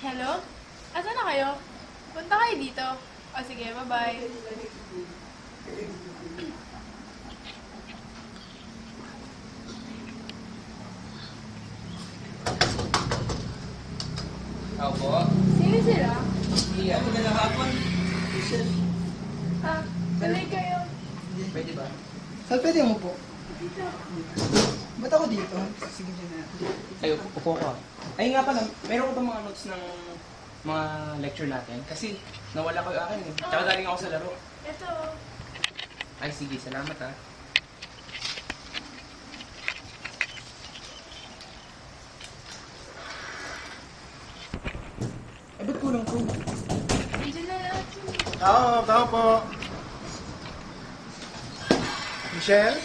Hello? Asa na kayo? Punta kayo dito. O sige, bye-bye. Ako po. Sino sila? Iya, magandang hapon. Ah, sanay kayo. Pwede ba? Saan pwede mo po? Dito. Ba't ako dito? Sige na. Ay, upo ko. Ay nga pala, meron ko pa mga notes ng mga lecture natin. Kasi nawala ko yung akin eh. Tsaka galing ako sa laro. Ito. Ay sige, salamat ah. Eh, ba't kulang po? Nandiyan na lahat yun. Tao po. Michelle?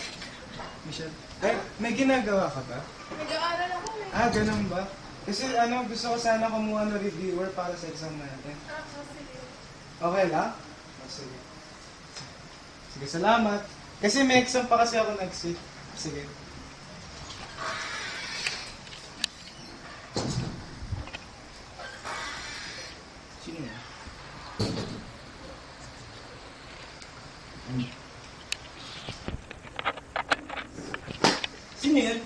Michelle? Eh, may ginagawa ka ba? Nag-aaral ako eh. Ah, ganun ba? Kasi gusto ko sana kumuha ng reviewer para sa exam natin. Ah, sige. Okay lang? Oh, sige. Sige, salamat. Kasi may exam pa kasi ako nag-sit. Sige. Sino yan? Sino yan?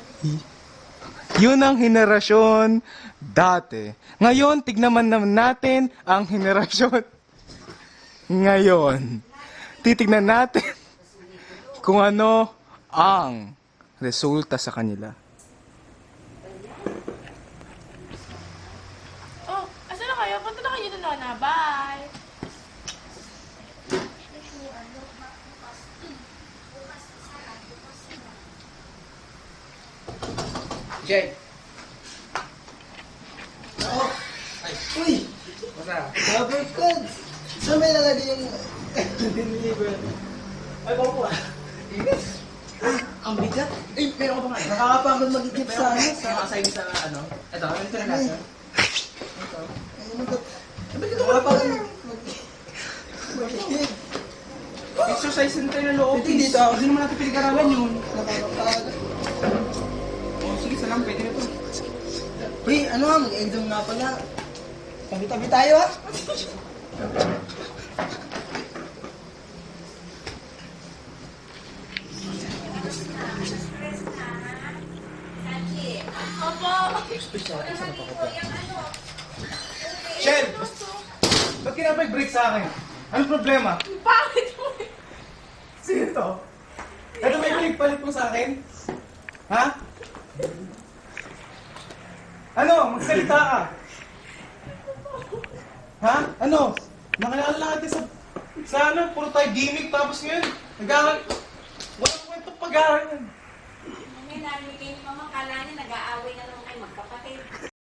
Yun ang henerasyon dati. Ngayon, tignaman naman natin ang henerasyon ngayon. Titignan natin kung ano ang resulta sa kanila. Oh, asa na kayo? Punta na kayo doon na. Bye! Jay! Uy! Basta. Robert Cod! Saan may nalagay yung deliver? Ay, bako po ah. Ang bigat! Eh, meron ko pa nga eh. Nakakapagod mag-igip sa ano? Sa mga assignment sa ano. Ito, ano ito na nasa? Ito. Ano mo to? Nakakapagod mag-igip. Exercise din tayo ng loob. Pwede dito ako. Hindi naman natin pinag-aralan yun. Nakakapagod. Oh, sige, salam. Pwede na ito. Uy, ano nga? Mag-exam nga pala. Tabi-tabi tayo ah! Opo! Shell! Ba't kinapag-break sa akin? Anong problema? Bakit mo eh? Sino to? Ano may palit mo sa akin? Ha? Ano? Magsalita ka! Ha? Ano? Nakilala natin sa ano? Puro tayo gimmick tapos ngayon nag-aaral. Walang kwentong pag-aaral yan. Ngayon, narinig kayo ni Mama, kala niya nag-aaway na naman kayo magkapatid.